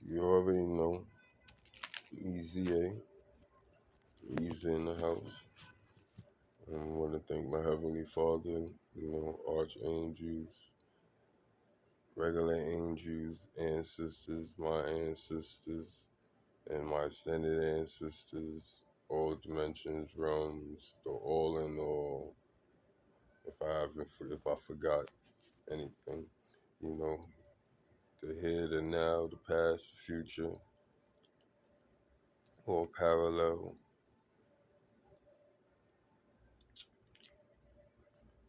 You already know, Easy A, Easy in the house. I want to thank my Heavenly Father, archangels, regular angels, ancestors, my ancestors, and my extended ancestors, all dimensions, realms, the all in all. If I forgot anything, you know, the here, the now, the past, the future, all parallel.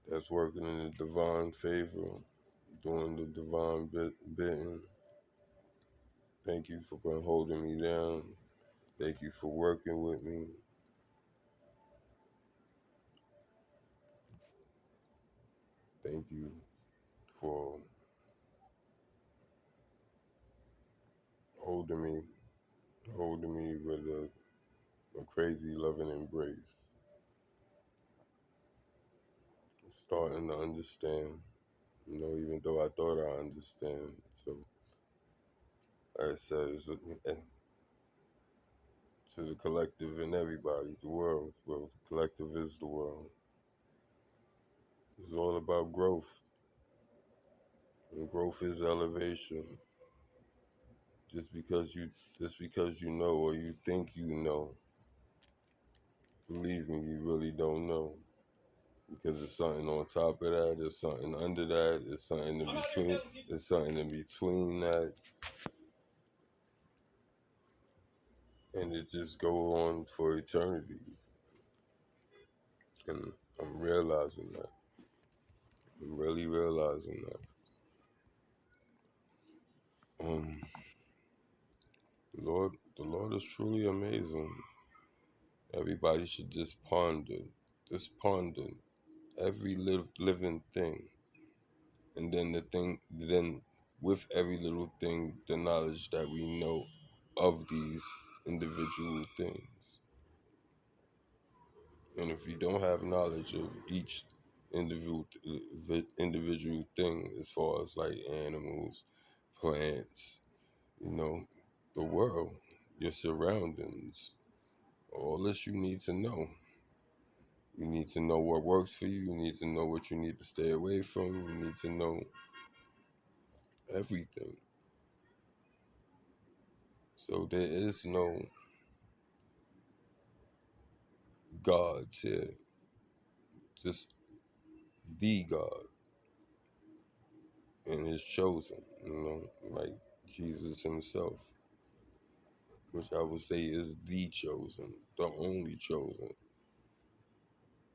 That's working in the divine favor, doing the divine bidding. Thank you for holding me down. Thank you for working with me. Thank you for holding me, holding me with a crazy loving embrace. Starting to understand, even though I thought I understand. So, like I said, to the collective and everybody, the world. Well, the collective is the world. It's all about growth, and growth is elevation. Just because you know or you think you know, believe me, you really don't know. Because there's something on top of that, there's something under that, there's something in between, there's something in between that, and it just go on for eternity. And I'm realizing that. I'm really realizing that. Um, the Lord is truly amazing. Everybody should just ponder every living thing, and then with every little thing, the knowledge that we know of these individual things. And if you don't have knowledge of each individual thing, as far as like animals, plants, you know, the world, your surroundings, all this you need to know. You need to know what works for you. You need to know what you need to stay away from. You need to know everything. So there is no gods here, just the God and His chosen, like Jesus Himself, which I would say is the chosen, the only chosen.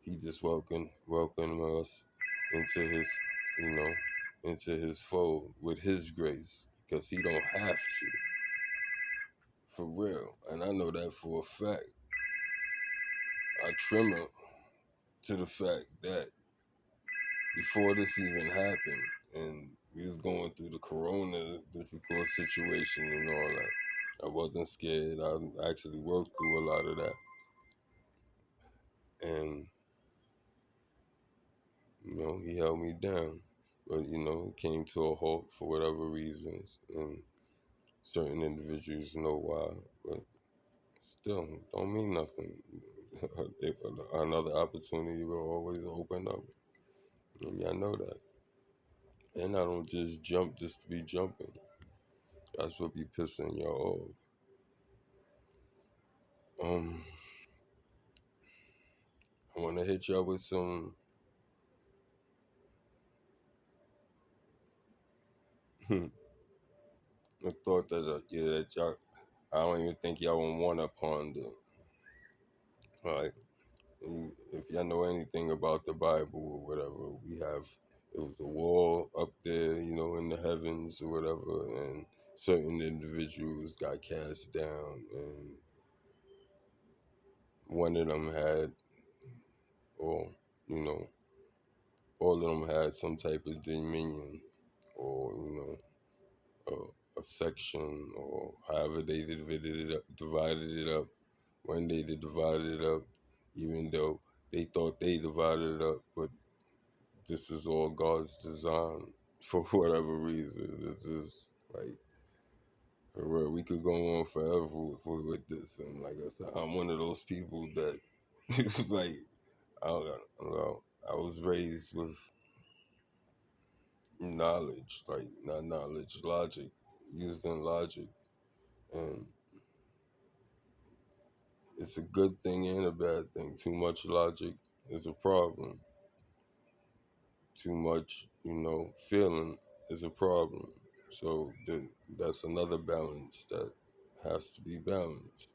He just welcomed us into His, into His fold with His grace, because He don't have to, for real. And I know that for a fact. I tremor to the fact that before this even happened, and we was going through the corona, difficult situation and all that, I wasn't scared. I actually worked through a lot of that. And, he held me down. But, it came to a halt for whatever reasons. And certain individuals know why. But still, don't mean nothing. If another opportunity will always open up. And y'all know that. And I don't just jump just to be jumping. That's what be pissing y'all off. I want to hit y'all with some a thought that y'all, I don't even think y'all would want to ponder. Like, if y'all know anything about the Bible or whatever, it was a wall up there, in the heavens or whatever, and certain individuals got cast down, and one of them had, or, you know, all of them had some type of dominion, or, a section, or however they divided it up, when they divided it up, even though they thought they divided it up, but this is all God's design for whatever reason. It's just like, for real, But we could go on forever with this. And like I said, I'm one of those people that, like, don't know, I was raised with knowledge, like, not knowledge, logic, using logic. And it's a good thing and a bad thing. Too much logic is a problem. Too much, feeling is a problem. So that's another balance that has to be balanced.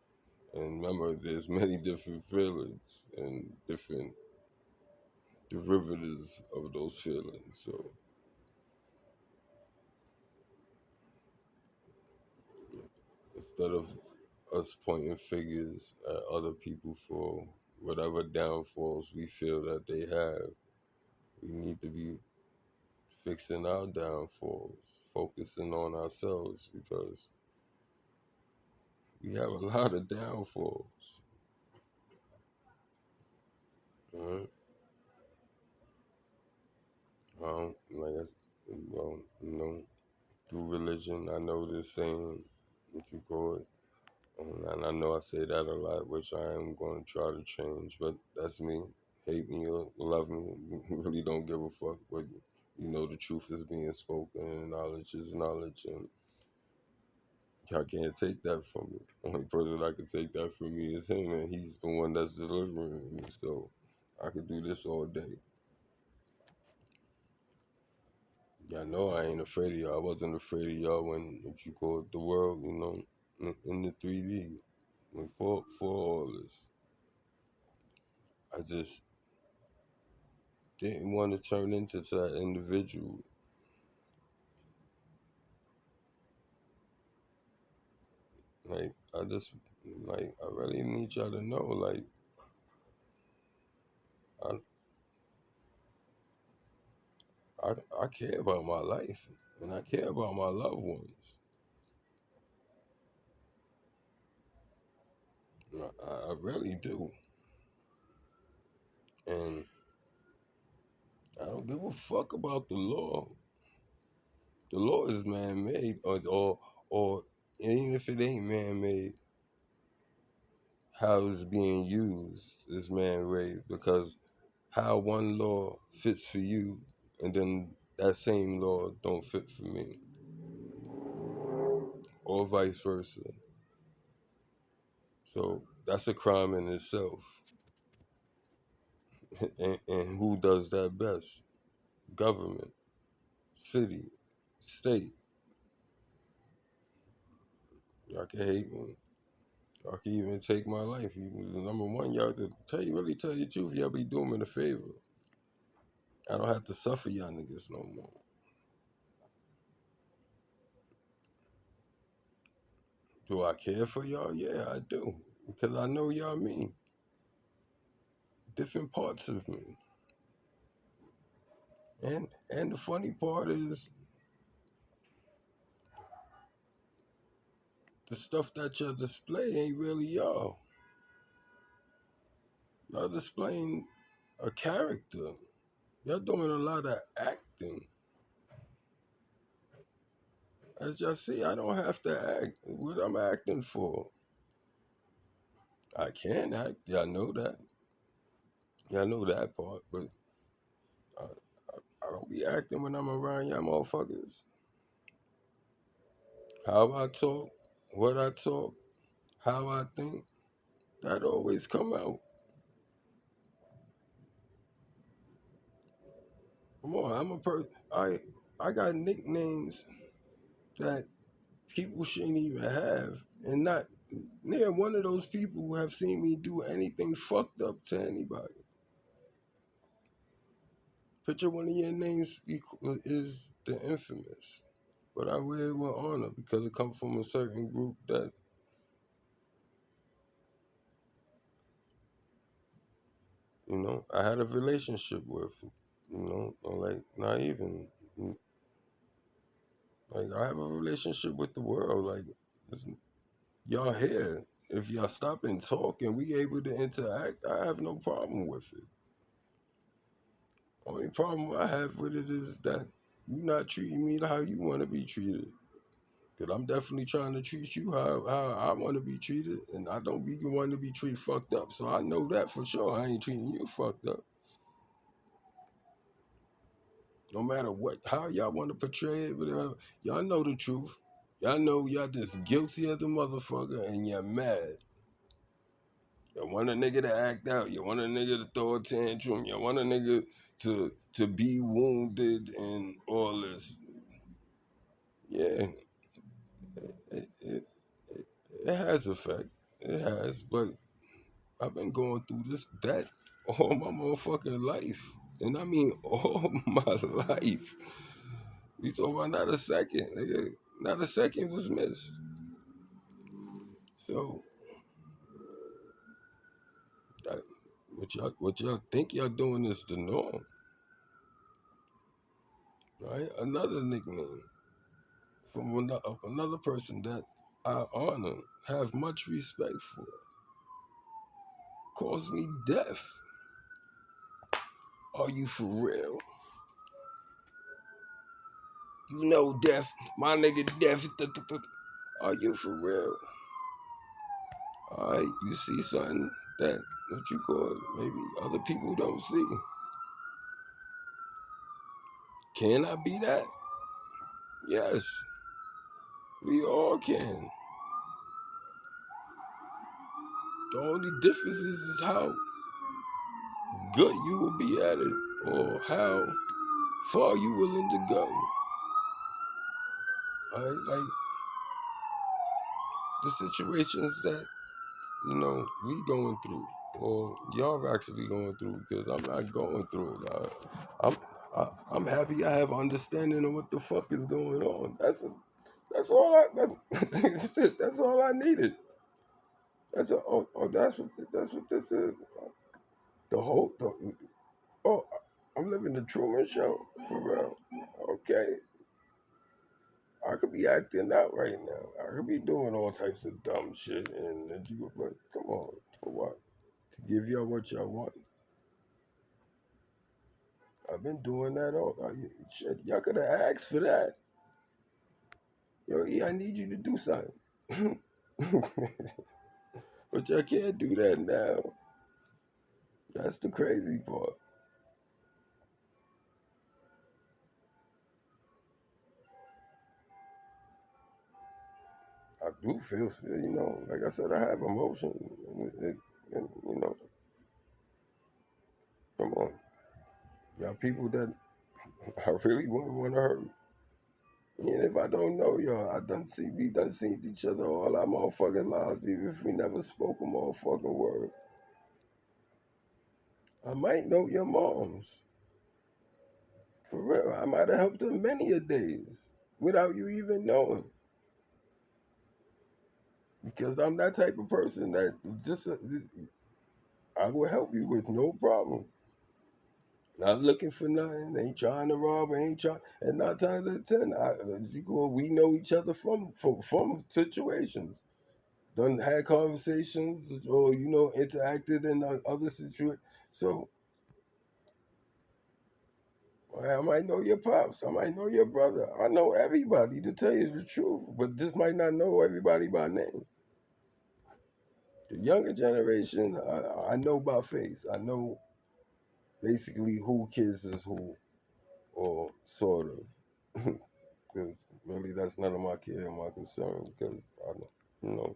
And remember, there's many different feelings and different derivatives of those feelings. So instead of us pointing fingers at other people for whatever downfalls we feel that they have, we need to be fixing our downfalls, focusing on ourselves because we have a lot of downfalls. Right? Well, through religion, I know this saying, what you call it, and I know I say that a lot, which I am going to try to change, but that's me. Hate me or love me, really don't give a fuck. But the truth is being spoken, and knowledge is knowledge, and I can't take that from me. Only person I can take that from me is him, and he's the one that's delivering me. So I could do this all day. Y'all know I ain't afraid of y'all. I wasn't afraid of y'all when, what you call it, the world, in the 3D. For all this, I just didn't want to turn into that individual. Like, I really need y'all to know, like, I, I care about my life, and I care about my loved ones. I really do. And I don't give a fuck about the law. The law is man-made, or even if it ain't man-made, how it's being used is man-made because how one law fits for you, and then that same law don't fit for me, or vice versa. So that's a crime in itself. And who does that best? Government, city, state. Y'all can hate me. Y'all can even take my life. Number one, y'all to really tell you the truth, y'all be doing me a favor. I don't have to suffer y'all niggas no more. Do I care for y'all? Yeah, I do. Because I know y'all mean different parts of me. And the funny part is the stuff that y'all display ain't really y'all. Y'all displaying a character. Y'all doing a lot of acting. As y'all see, I don't have to act. What I'm acting for? I can act. Y'all know that. Y'all know that part. But I, I don't be acting when I'm around y'all motherfuckers. How I talk, what I talk, how I think, that always come out. Come on, I'm a person. I got nicknames that people shouldn't even have, and not near one of those people who have seen me do anything fucked up to anybody. Picture one of your names is the infamous, but I wear it with honor because it comes from a certain group that I had a relationship with. Or like not even like I have a relationship with the world. Like y'all here, if y'all stop and talk and we able to interact, I have no problem with it. Only problem I have with it is that you not treating me how you want to be treated. Cause I'm definitely trying to treat you how I want to be treated, and I don't be wanting to be treated fucked up. So I know that for sure. I ain't treating you fucked up. No matter what, how y'all want to portray it, whatever. Y'all know the truth. Y'all know y'all just guilty as a motherfucker, and you're mad. You want a nigga to act out. You want a nigga to throw a tantrum. You want a nigga to be wounded and all this. Yeah, it, it, it has effect. It has, but I've been going through that all my motherfucking life. And I mean all my life. We talking about not a second, nigga. Not a second was missed. So that, what y'all think y'all doing is the norm, right? Another nickname from another person that I honor, have much respect for, calls me deaf. Are you for real? You know deaf, my nigga deaf. Are you for real? Alright, you see something that what you call it, maybe other people don't see. Can I be that? Yes, we all can. The only difference is how good you will be at it, or how far you willing to go. Alright, like the situations that we going through, or y'all actually going through, because I'm not going through it. I'm I'm happy I have understanding of what the fuck is going on. That's all that's all I needed. That's what this is. The whole oh I'm living the Truman Show for real. Okay, I could be acting out right now. I could be doing all types of dumb shit, and you but come on, for what? To give y'all what y'all want. I've been doing that all. Shit, y'all could have asked for that. Yo, I need you to do something. But y'all can't do that now. That's the crazy part. I do feel, like I said, I have emotion. You know, come on. Y'all people that I really wouldn't want to hurt. And if I don't know y'all, we done seen each other all our motherfucking lives, even if we never spoke a motherfucking word. I might know your moms. For real. I might have helped her many a days without you even knowing. Because I'm that type of person that just I will help you with no problem. Not looking for nothing. Ain't trying to rob. Ain't trying. And 9 times out of 10, we know each other from situations. Done had conversations or interacted in other situations. So I might know your pops. I might know your brother. I know everybody, to tell you the truth, but just might not know everybody by name. The younger generation, I know by face. I know basically who kids is who, or sort of. Because really, that's none of my care and my concern. Because I, you know,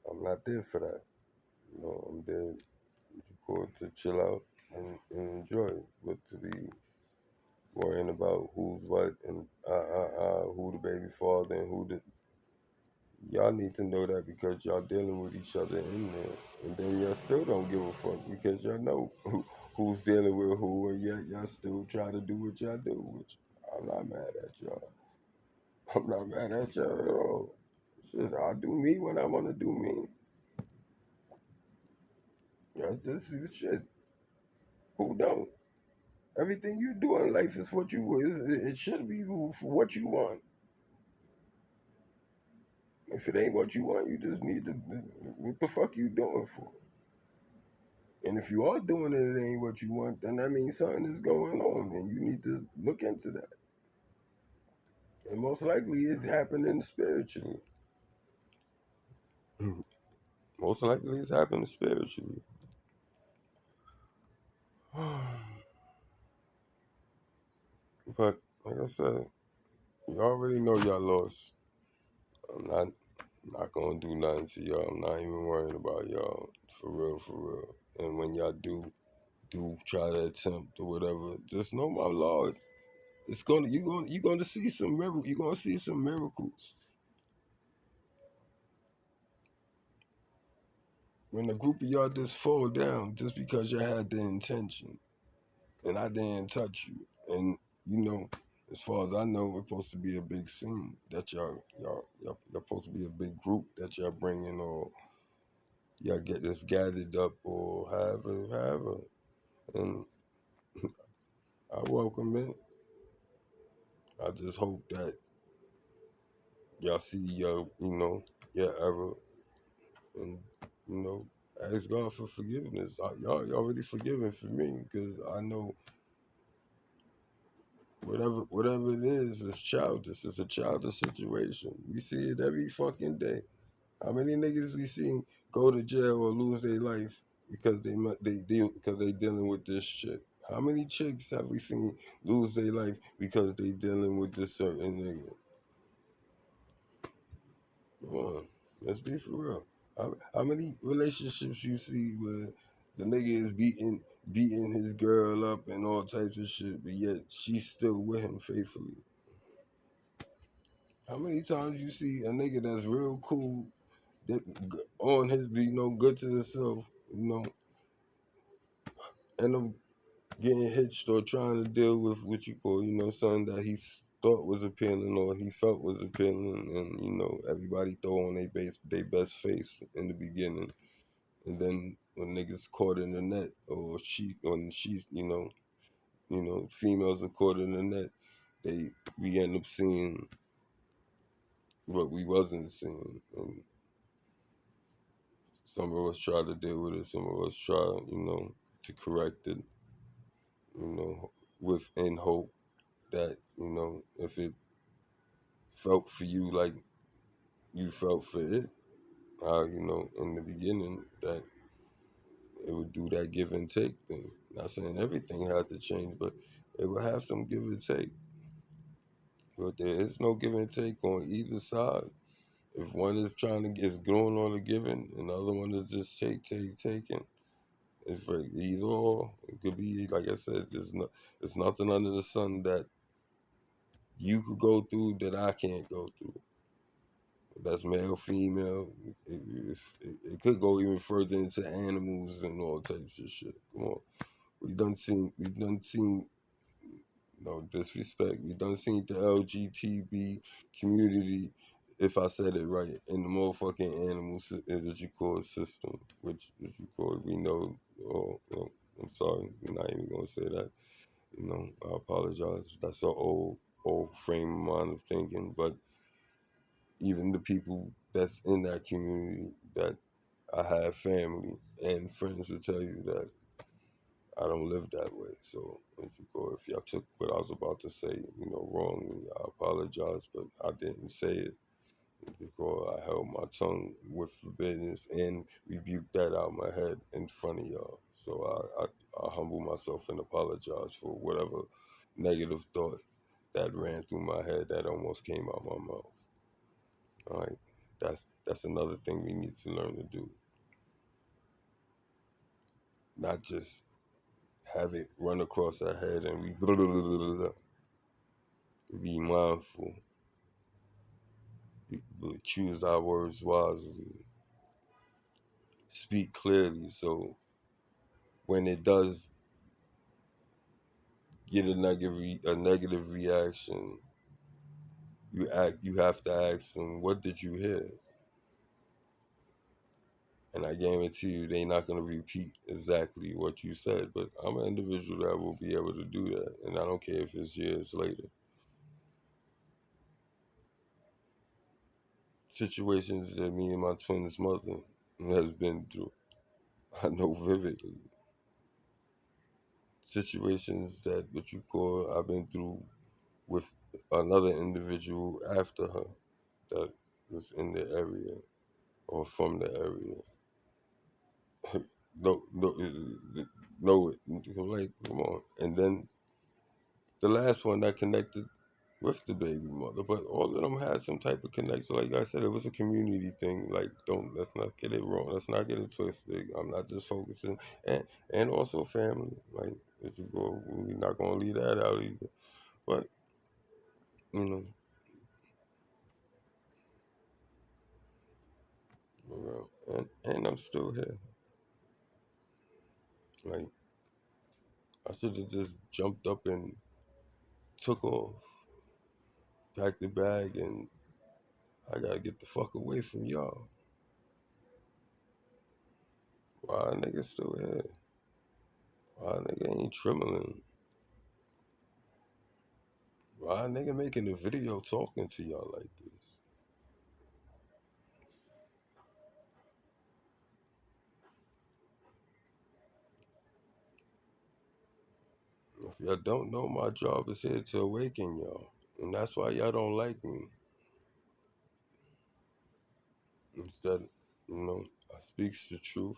I'm not there for that. I'm there to chill out and enjoy it, but to be worrying about who's what and who the baby father and who the y'all need to know that because y'all dealing with each other in there, and then y'all still don't give a fuck because y'all know who's dealing with who, and yet y'all still try to do what y'all do. Which I'm not mad at y'all. I'm not mad at y'all at all. Shit, I do me when I want to do me. That's just shit. Who don't? Everything you do in life is what you it should be for what you want. If it ain't what you want, you just need to. What the fuck you doing for? And if you are doing it, it ain't what you want, then that means something is going on, and you need to look into that. And most likely it's happening spiritually. Most likely it's happening spiritually. But like I said, you already know y'all lost. I'm not gonna do nothing to y'all. I'm not even worried about y'all. For real, for real. And when y'all do try to attempt or whatever, just know my Lord. It's gonna you gonna see some miracles. You're gonna see some miracles. When a group of y'all just fall down just because you had the intention and I didn't touch you. And you know, as far as I know, it's supposed to be a big scene that y'all supposed to be a big group that y'all bringing, or y'all get this gathered up, or however. And I welcome it. I just hope that y'all see your error, and you know, ask God for forgiveness. Y'all already forgiven for me because I know whatever it is childish. It's a childish situation. We see it every fucking day. How many niggas we seen go to jail or lose their life because they dealing with this shit? How many chicks have we seen lose their life because they dealing with this certain nigga? Come on, let's be for real. How many relationships you see where the nigga is beating his girl up and all types of shit, but yet she's still with him faithfully? How many times you see a nigga that's real cool, that on his, good to himself, end up getting hitched or trying to deal with what you call, something that he thought was appealing or he felt was appealing, and everybody throw on their best face in the beginning, and then when niggas caught in the net, or when she's, females are caught in the net, we end up seeing what we wasn't seeing, and some of us try to deal with it, some of us try, to correct it, you know, within hope that, if it felt for you like you felt for it, in the beginning, that it would do that give and take thing. Not saying everything had to change, but it would have some give and take. But there is no give and take on either side. If one is is going on the giving, and the other one is just taking. It's very either or. It could be like I said. There's nothing under the sun that you could go through that I can't go through. That's male, female. It could go even further into animals and all types of shit. Come on, we done seen no disrespect. We done seen the LGTB community, if I said it right, in the motherfucking animal that you call system, which you call we know. Oh, I'm sorry, I'm not even gonna say that. I apologize. That's an old frame of mind of thinking, but even the people that's in that community that I have family and friends will tell you that I don't live that way. So if y'all took what I was about to say, wrongly, I apologize, but I didn't say it. Because I held my tongue with the business and rebuked that out of my head in front of y'all. So I humble myself and apologize for whatever negative thought that ran through my head that almost came out my mouth. All right, that's another thing we need to learn to do. Not just have it run across our head and we blah, blah, blah, blah, blah. Be mindful. Choose our words wisely. Speak clearly. So when it does get a negative reaction, you have to ask them, what did you hear? And I guarantee you they're not going to repeat exactly what you said, but I'm an individual that will be able to do that, and I don't care if it's years later. Situations that me and my twin's mother has been through, I know vividly. Situations that what you call I've been through with another individual after her that was in the area or from the area. No, no, no. Like, come on. And then the last one that connected with the baby mother, but all of them had some type of connection. Like I said, it was a community thing. Like, don't let's not get it wrong. Let's not get it twisted. I'm not just focusing, and also family. Like, if you go, we're not gonna leave that out either. But you know, and I'm still here. Like, I should have just jumped up and took off, packed the bag, and I gotta get the fuck away from y'all. Why a nigga still here? Why a nigga ain't trembling? Why a nigga making a video talking to y'all like this? If y'all don't know, my job is here to awaken y'all. And that's why y'all don't like me. Instead, I speaks the truth.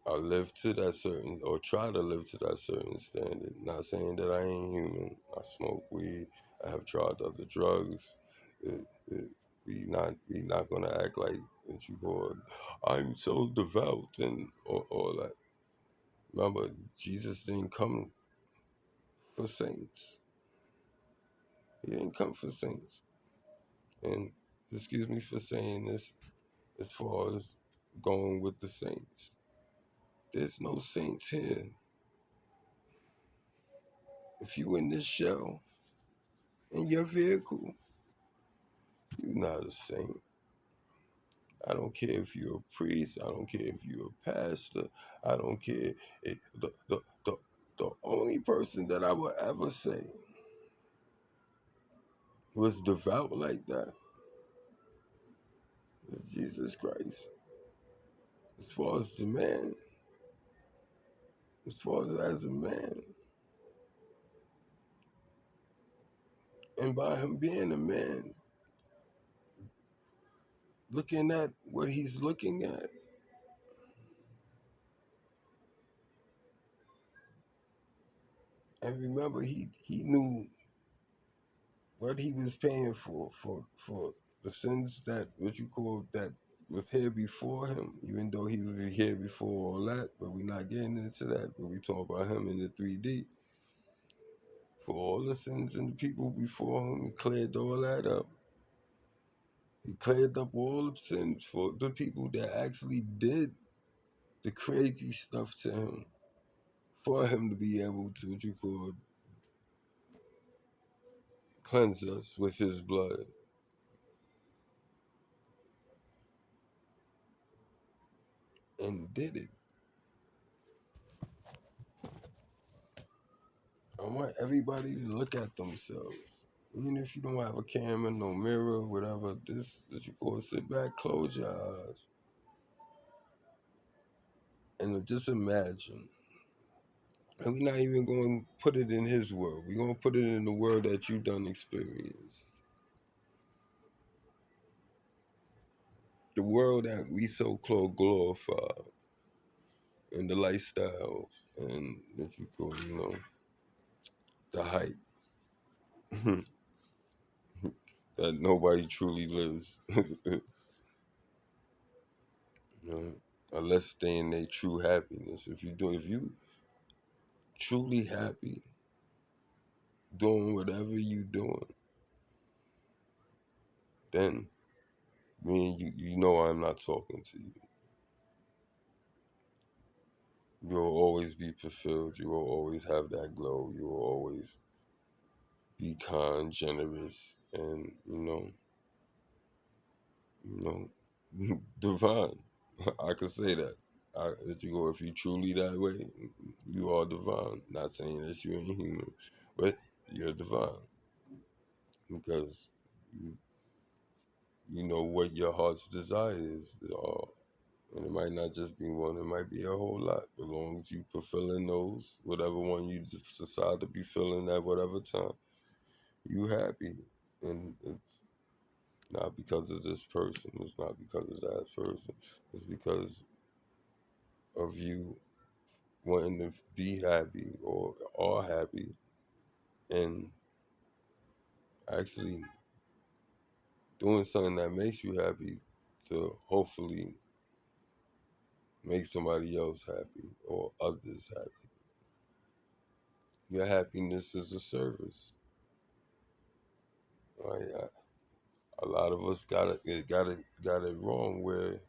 I live to that certain, or try to live to that certain standard. Not saying that I ain't human. I smoke weed. I have tried other drugs. It, it, we not gonna act like that you go. I'm so devout and all that. Remember, Jesus didn't come for saints. He didn't come for saints. And excuse me for saying this, as far as going with the saints. There's no saints here. If you in this shell in your vehicle, you're not a saint. I don't care if you're a priest. I don't care if you're a pastor. I don't care. The only person that I would ever say was devout like that is Jesus Christ. As far as the man, as far as a man, and by him being a man, looking at what he's looking at, and remember, he knew what he was paying for the sins that what you call that was here before him, even though he was here before all that. But we're not getting into that. But we talk about him in the 3D for all the sins and the people before him. He cleared all that up. He cleared up all the sins for the people that actually did the crazy stuff to him, for him to be able to what you call cleanse us with his blood, and did it. I want everybody to look at themselves. Even if you don't have a camera, no mirror, whatever, this that you call sit back, close your eyes, and just imagine. And we're not even going to put it in his world. We're going to put it in the world that you done experienced. The world that we so-called glorify, and the lifestyle, and that you call, the hype that nobody truly lives. Unless they in their true happiness. If you truly happy doing whatever you doing, then me and you know I'm not talking to you. You will always be fulfilled. You will always have that glow. You will always be kind, generous, and divine. I could say that. That you go, if you truly that way, you are divine. Not saying that you ain't human, but you're divine because you know what your heart's desire is. All. And it might not just be one, it might be a whole lot. As long as you fulfilling those, whatever one you decide to be feeling at whatever time, you happy. And it's not because of this person, it's not because of that person. It's because of you wanting to be happy or are happy and actually doing something that makes you happy to hopefully make somebody else happy or others happy. Your happiness is a service. Right? A lot of us got it wrong where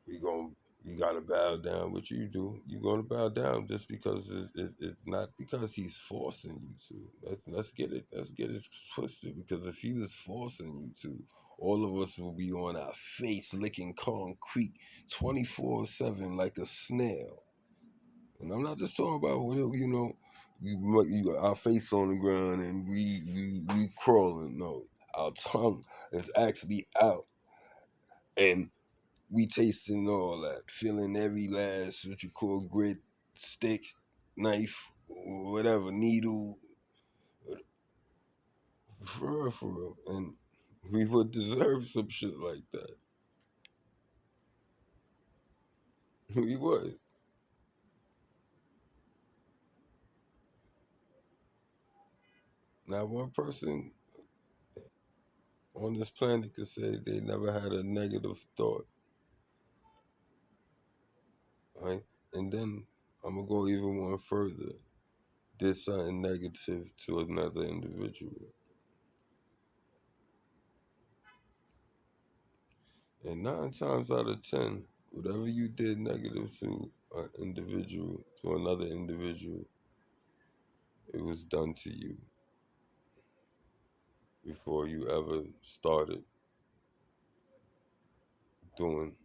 we gon' you gotta bow down. What you do, you gonna bow down just because it's not because he's forcing you to. Let's get it twisted. Because if he was forcing you to, all of us will be on our face licking concrete 24/7 like a snail. And I'm not just talking about our face on the ground and we crawling. No, our tongue is actually out and we tasting all that, feeling every last what you call grit, stick, knife, whatever, needle, for real. And we would deserve some shit like that. We would. Not one person on this planet could say they never had a negative thought, right? And then I'm gonna go even one further. Did something negative to another individual. And 9 times out of 10, whatever you did negative to an individual, to another individual, it was done to you before you ever started doing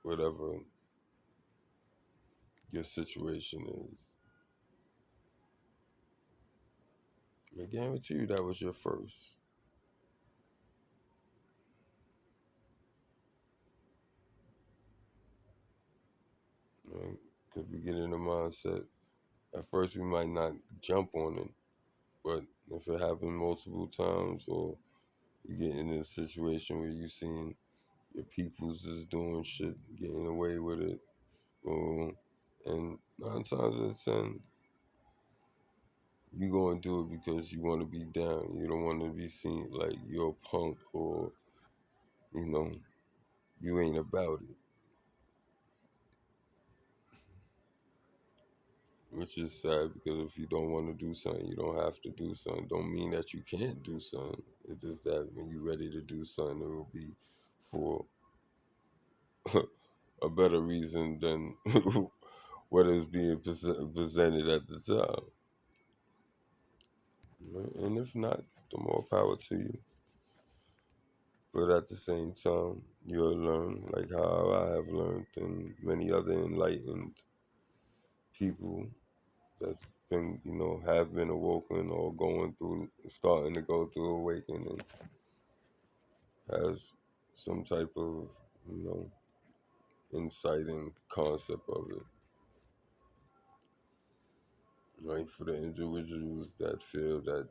whatever your situation is. I guarantee you that was your first. Right? Because we get in the mindset, at first we might not jump on it, but if it happened multiple times or you get in a situation where you seeing your peoples is doing shit, getting away with it, and 9 times out of 10, you gonna do it because you want to be down. You don't want to be seen like you're a punk or you know you ain't about it. Which is sad because if you don't want to do something, you don't have to do something. Don't mean that you can't do something. It's just that when you're ready to do something, it will be for a better reason than what is being presented at the time. Right? And if not, the more power to you. But at the same time, you'll learn, like how I have learned, and many other enlightened people that's been, have been awoken or going through, starting to go through awakening, has some type of, you know, insight and concept of it. Right? For the individuals that feel that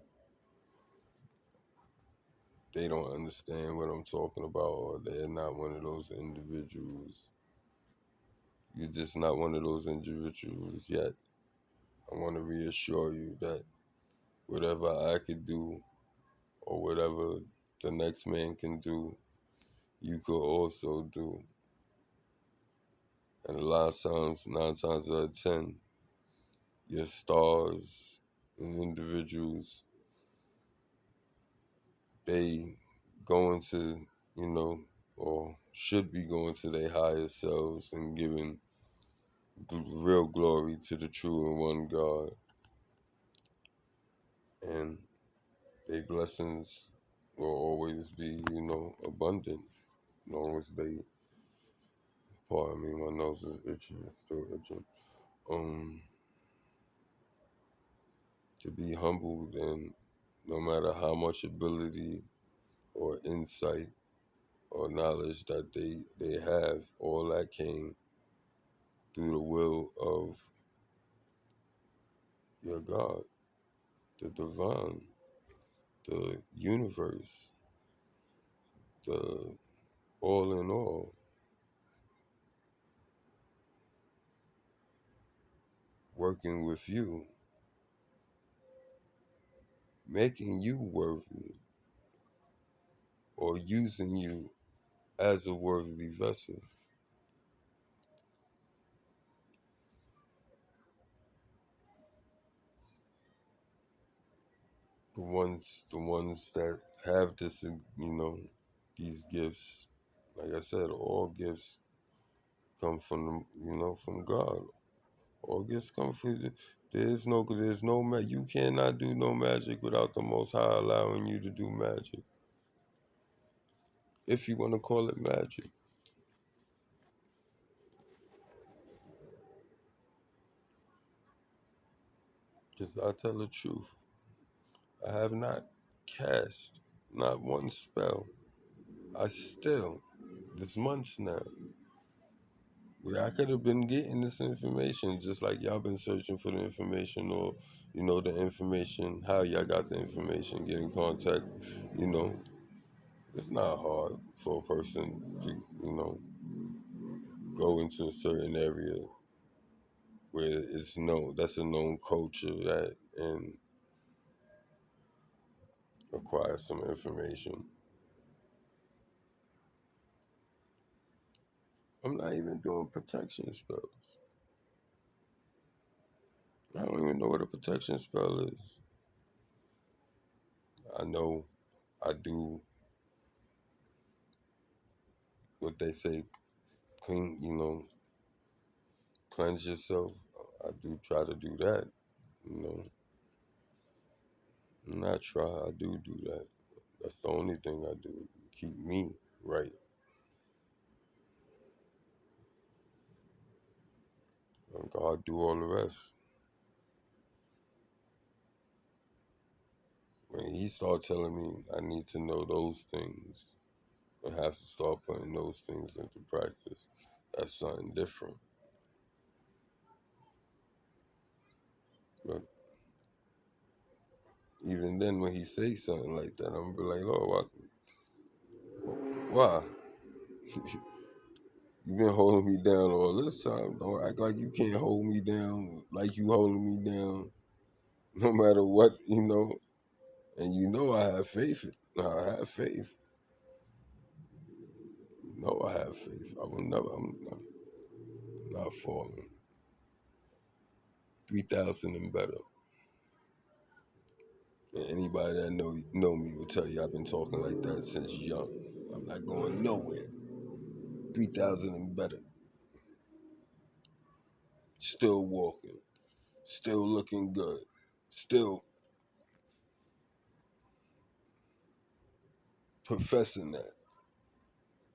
they don't understand what I'm talking about or they're not one of those individuals. You're just not one of those individuals yet. I want to reassure you that whatever I could do or whatever the next man can do, you could also do. And a lot of times, 9 times out of 10, your stars and individuals, they go into, or should be going to their higher selves and giving real glory to the true and one God. And their blessings will always be, abundant, as long as they, pardon me, my nose is itchy, it's still itching. Um, to be humbled and no matter how much ability or insight or knowledge that they have, all that came through the will of your God, the divine, the universe, the all in all, working with you, making you worthy, or using you as a worthy vessel. The ones that have this, these gifts, like I said, all gifts come from from God. All gifts come from. There's no you cannot do no magic without the Most High allowing you to do magic, if you want to call it magic. Just I tell the truth. I have not cast not one spell. I still, this months now, where I could have been getting this information just like y'all been searching for the information, or the information, how y'all got the information, get in contact. you know it's not hard for a person to go into a certain area where it's known, that's a known culture, that, and acquire some information. I'm not even doing protection spells. I don't even know what a protection spell is. I know I do what they say, clean, cleanse yourself. I do try to do that, you know. Not try, I do that. That's the only thing I do. Keep me right. And God do all the rest. When he start telling me I need to know those things, I have to start putting those things into practice. That's something different. But even then, when he say something like that, I'm gonna be like, Lord, why? You've been holding me down all this time. Don't act like you can't hold me down like you holding me down no matter what, And I have faith. I have faith. I have faith. I will never, I'm not falling. 3,000 and better. And anybody that know me will tell you I've been talking like that since young. I'm not going nowhere. 3,000 and better. Still walking. Still looking good. Still professing that.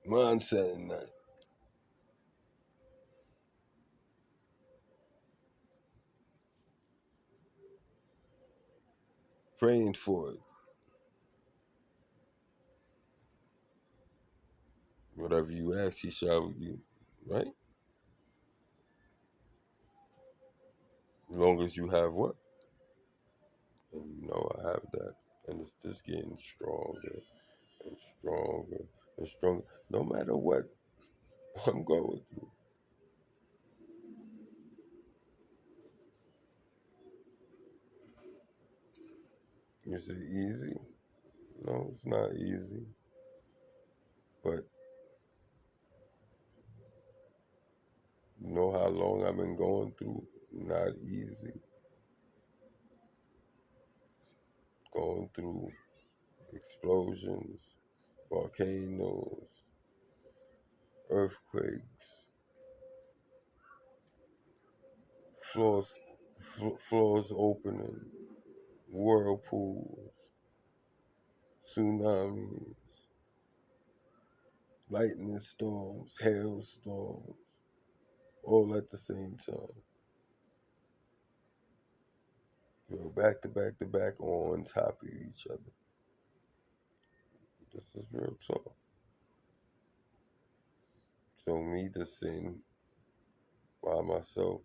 Mindsetting that. Praying for it. Whatever you ask, he shall you. Right? As long as you have what? And I have that. And it's just getting stronger and stronger and stronger. No matter what I'm going through. Is it easy? No, it's not easy. But you know how long I've been going through? Not easy. Going through explosions, volcanoes, earthquakes, floors, floors opening, whirlpools, tsunamis, lightning storms, hailstorms, all at the same time. Back to back to back on top of each other. This is real talk. So me just sitting by myself,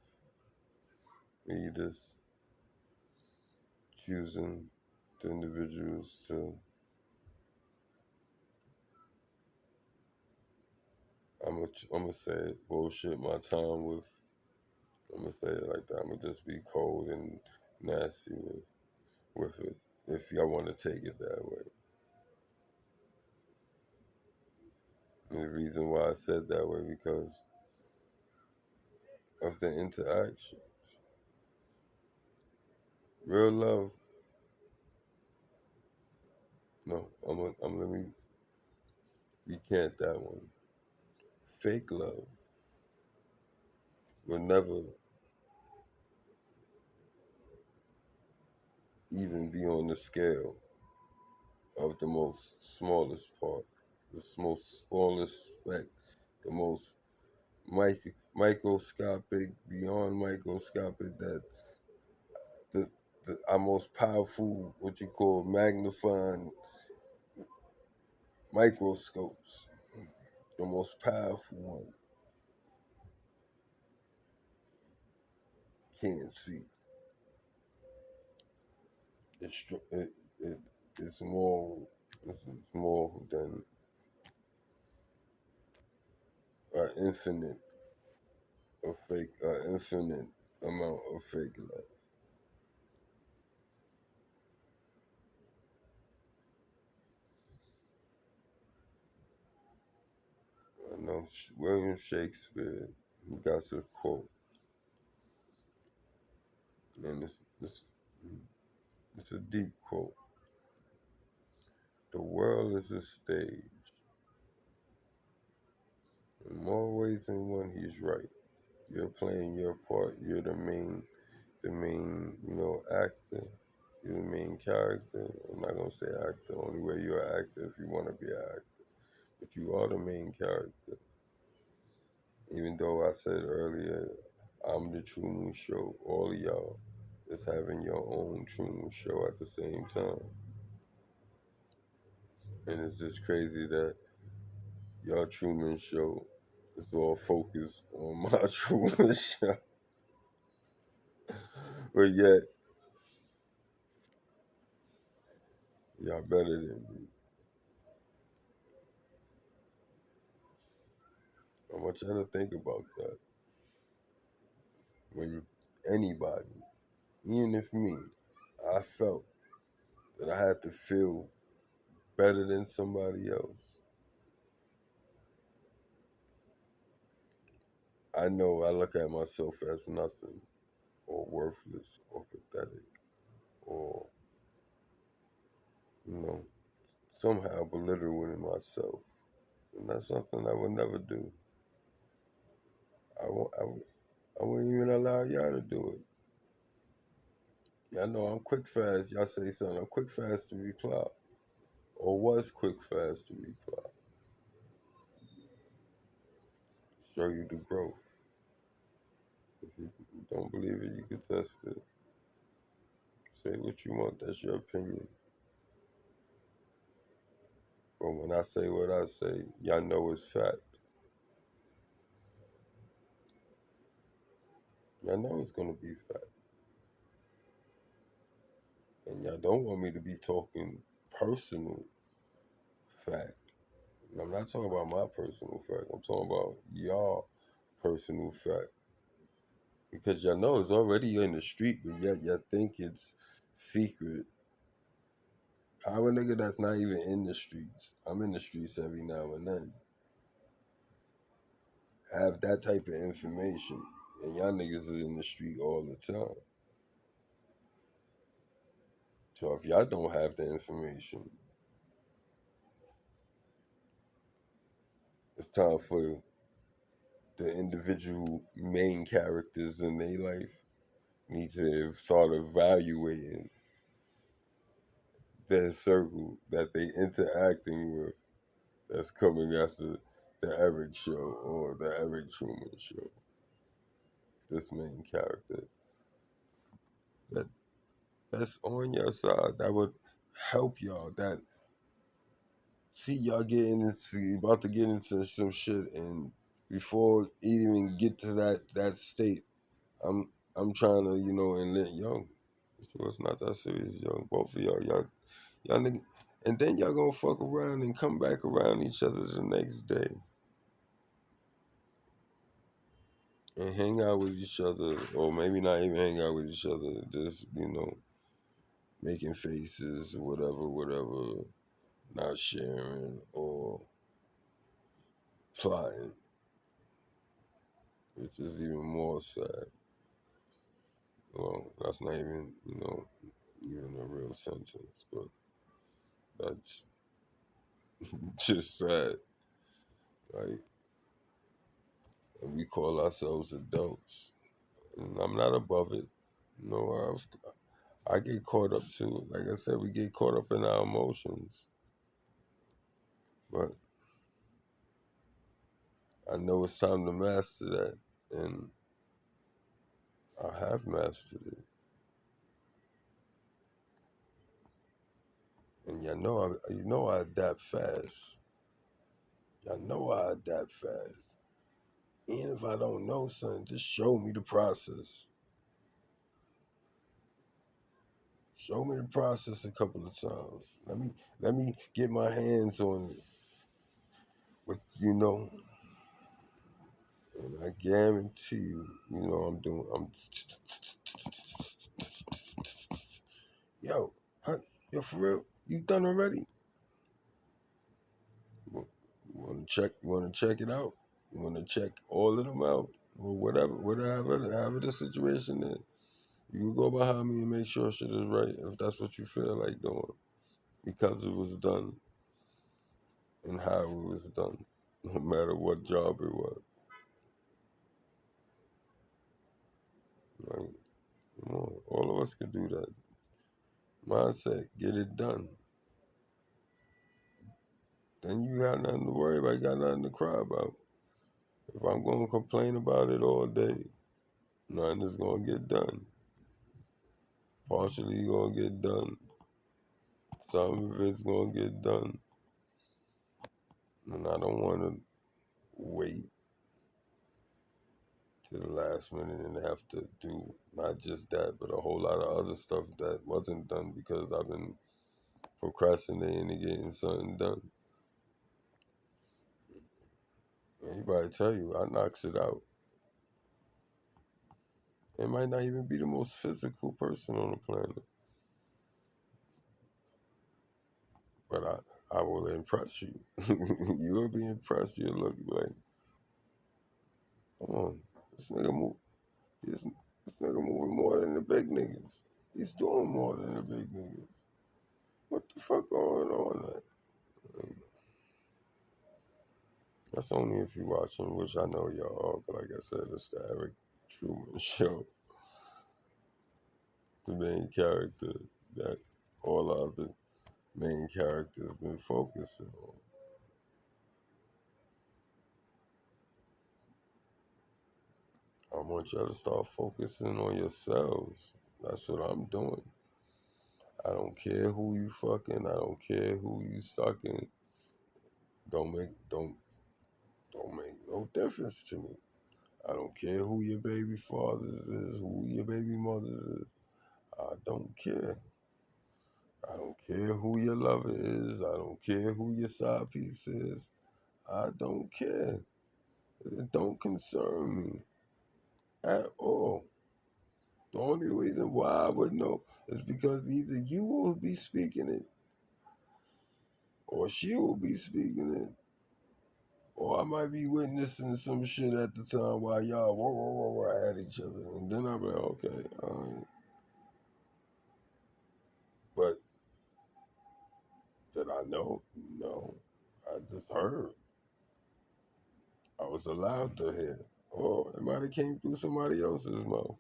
me just choosing the individuals to, I'm gonna say it, bullshit my time with. I'm gonna say it like that. I'm gonna just be cold and nasty with it, if y'all want to take it that way. And the reason why I said that way because of the interaction. Real love, no, let me recant that one. Fake love will never even be on the scale of the most smallest part, the most smallest speck, the most microscopic, beyond microscopic, that the, our most powerful, what you call magnifying microscopes, the most powerful one, can't see. It's it, it's more it's more than an infinite amount of fake love. I know William Shakespeare, he got a quote, and it's a deep quote. The world is a stage. In more ways than one, he's right. You're playing your part. You're the main, actor. You're the main character. I'm not gonna say actor. Only way you're an actor if you want to be an actor. But you are the main character. Even though I said earlier, I'm the Truman Show. All of y'all is having your own Truman Show at the same time. And it's just crazy that your Truman Show is all focused on my Truman Show. But yet, y'all better than me. I want y'all to think about that. When anybody, even if me, I felt that I had to feel better than somebody else, I know I look at myself as nothing or worthless or pathetic or, you know, somehow belittling myself. And that's something I would never do. I wouldn't even allow y'all to do it. Y'all know I'm quick fast. Y'all say something. I'm quick fast to reply. Or was quick fast to reply. Show you the growth. If you don't believe it, you can test it. Say what you want. That's your opinion. But when I say what I say, y'all know it's fact. Y'all know it's gonna be fact. And y'all don't want me to be talking personal fact. And I'm not talking about my personal fact. I'm talking about y'all personal fact. Because y'all know it's already in the street, but yet y'all think it's secret. How a nigga that's not even in the streets, I'm in the streets every now and then, have that type of information, and y'all niggas is in the street all the time. So if y'all don't have the information, it's time for the individual main characters in their life need to start evaluating their circle that they interacting with that's coming after the Eric show or the Eric Truman show. This main character that that's on your side that would help y'all. That see y'all getting into about to get into some shit and before it even get to that state. I'm trying to, and let yo, it's not that serious, yo. Both of y'all nigga, and then y'all gonna fuck around and come back around each other the next day and hang out with each other, or maybe not even hang out with each other, just making faces, whatever, not sharing or plotting, which is even more sad. Well, that's not even, even a real sentence, but that's just sad. Like, and we call ourselves adults, and I'm not above it. I get caught up too. Like I said, we get caught up in our emotions, but I know it's time to master that, and I have mastered it. And I adapt fast. Y'all know I adapt fast. Even if I don't know something, just show me the process. Show me the process a couple of times. Let me get my hands on it. With and I guarantee you, I'm yo, huh, yo, for real, you done already? You want to check? You want to check it out? You want to check all of them out, or whatever the situation is. You can go behind me and make sure shit is right if that's what you feel like doing, because it was done and how it was done, no matter what job it was. Like, come on, all of us can do that. Mindset, get it done. Then you got nothing to worry about. You got nothing to cry about. If I'm going to complain about it all day, nothing is going to get done. Partially going to get done. Some of it's going to get done. And I don't want to wait to the last minute and have to do not just that, but a whole lot of other stuff that wasn't done because I've been procrastinating and getting something done. Anybody tell you I knocks it out. It might not even be the most physical person on the planet, but I will impress you. You will be impressed. You'll look like, come on, this nigga move. This nigga moving more than the big niggas. He's doing more than the big niggas. What the fuck going on? Like, that's only if you're watching, which I know y'all are. Like I said, it's the Eric Truman Show. The main character that all other main characters been focusing on. I want y'all to start focusing on yourselves. That's what I'm doing. I don't care who you fucking. I don't care who you sucking. Don't make no difference to me. I don't care who your baby fathers is, who your baby mothers is. I don't care. I don't care who your lover is. I don't care who your side piece is. I don't care. It don't concern me at all. The only reason why I would know is because either you will be speaking it or she will be speaking it. Or I might be witnessing some shit at the time while y'all at each other. And then I'll be like, okay, all right. But did I know? No. I just heard. I was allowed to hear. Or it might have came through somebody else's mouth,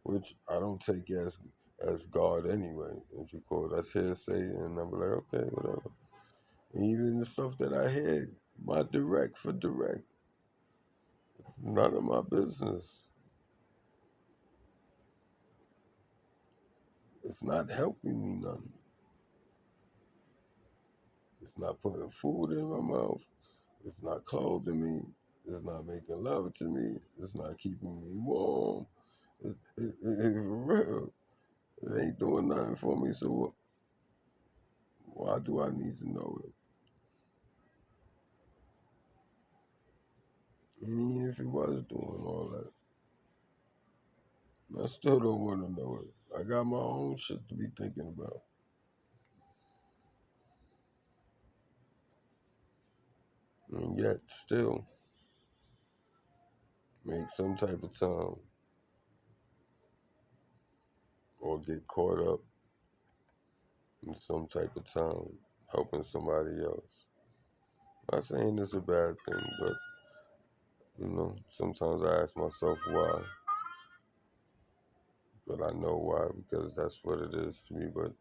which I don't take as God anyway. What you call that's hearsay, and I'm like, okay, whatever. Even the stuff that I heard, my direct for direct, none of my business. It's not helping me none. It's not putting food in my mouth. It's not clothing me. It's not making love to me. It's not keeping me warm. For real. It ain't doing nothing for me. So why do I need to know it? And even if it was doing all that, I still don't want to know it. I got my own shit to be thinking about. And yet, still, make some type of time or get caught up in some type of time helping somebody else. Not saying it's a bad thing, but sometimes I ask myself why. But I know why because that's what it is to me. But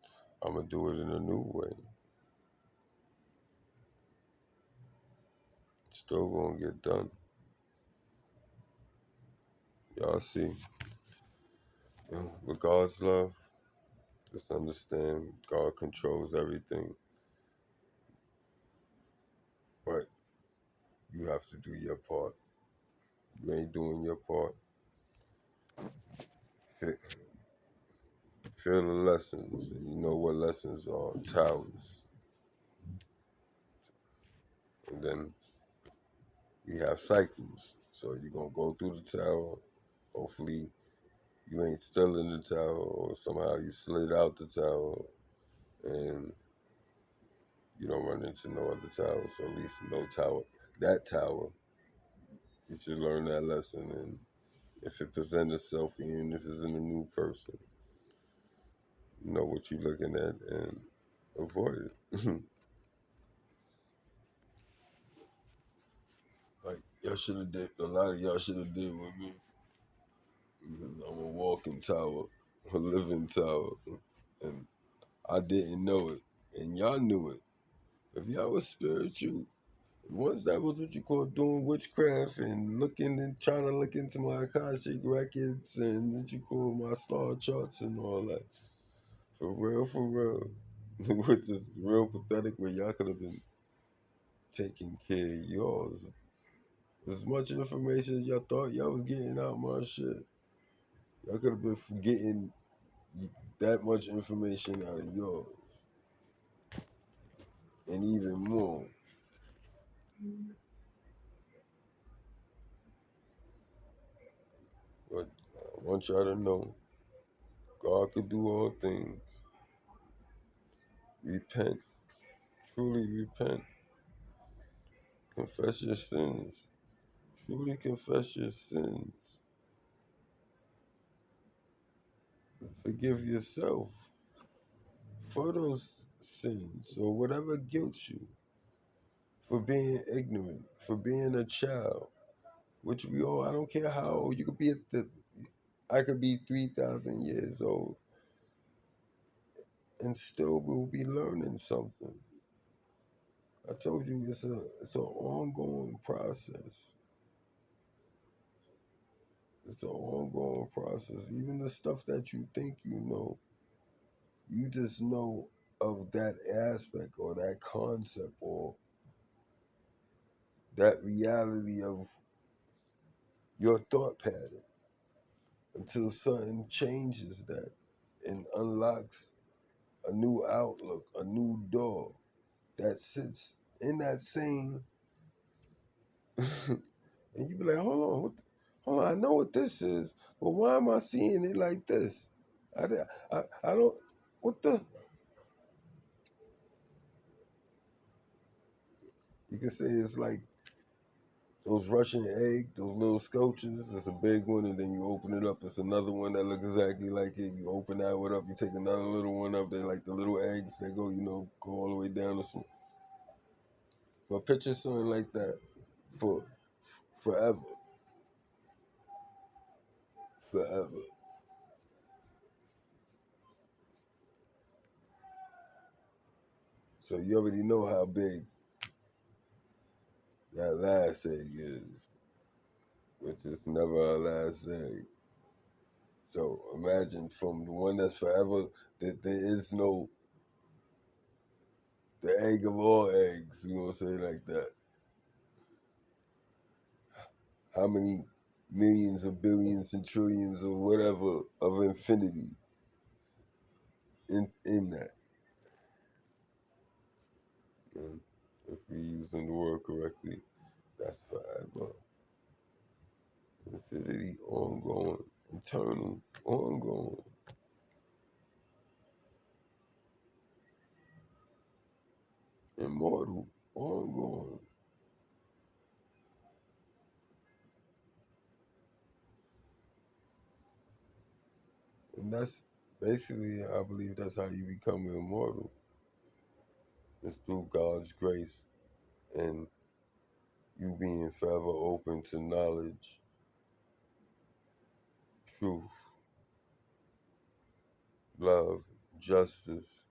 I'm gonna do it in a new way. Still gonna get done. Y'all see, with God's love, just understand God controls everything, but you have to do your part. You ain't doing your part. Feel the lessons. And you know what lessons are towers. And then we have cycles. So you're gonna go through the tower. Hopefully you ain't still in the tower or somehow you slid out the tower and you don't run into no other tower. So at least no tower. That tower, you should learn that lesson, and if it presents itself, even if it's in a new person, you know what you're looking at and avoid it. Like y'all should have did. A lot of y'all should have did with me. Because I'm a walking tower, a living tower, and I didn't know it, and y'all knew it. If y'all was spiritual, once that was what you call doing witchcraft and looking and trying to look into my Akashic records and what you call my star charts and all that. For real. Which is real pathetic where y'all could have been taking care of yours. As much information as y'all thought y'all was getting out my shit. Y'all could have been getting that much information out of yours. And even more. But I want y'all to know God could do all things. Repent. Truly repent. Confess your sins. Truly confess your sins. Forgive yourself for those sins or whatever guilts you, for being ignorant, for being a child, which we all, I don't care how old you could be I could be 3,000 years old and still will be learning something. I told you it's an ongoing process. It's an ongoing process. Even the stuff that you think you just know of that aspect or that concept or that reality of your thought pattern until something changes that and unlocks a new outlook, a new door that sits in that same and you be like, hold on, hold on, I know what this is, but why am I seeing it like this? I don't, what the? You can say it's like those Russian eggs, those little scotches. It's a big one, and then you open it up. It's another one that looks exactly like it. You open that one up. You take another little one up. They like the little eggs. They go, go all the way down to some. But picture something like that for forever, forever. So you already know how big that last egg is, which is never a last egg. So imagine from the one that's forever that there is no the egg of all eggs. We gonna say it like that. how many millions of billions and trillions or whatever of infinity in that. And if we're using the word correctly, that's forever. Infinity, ongoing, eternal, ongoing. Immortal, ongoing. And that's basically, I believe that's how you become immortal. It's through God's grace and you being forever open to knowledge, truth, love, justice,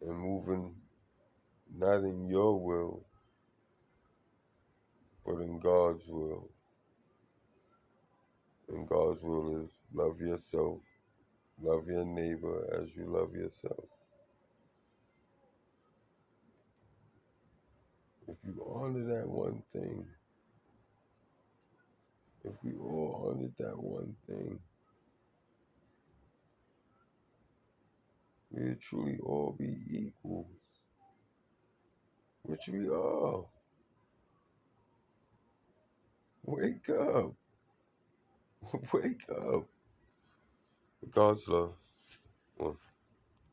and moving not in your will, but in God's will. And God's will is love yourself, love your neighbor as you love yourself. If you honor that one thing, if we all honored that one thing, we'd truly all be equals, which we are. Wake up. Wake up. God's love. Well,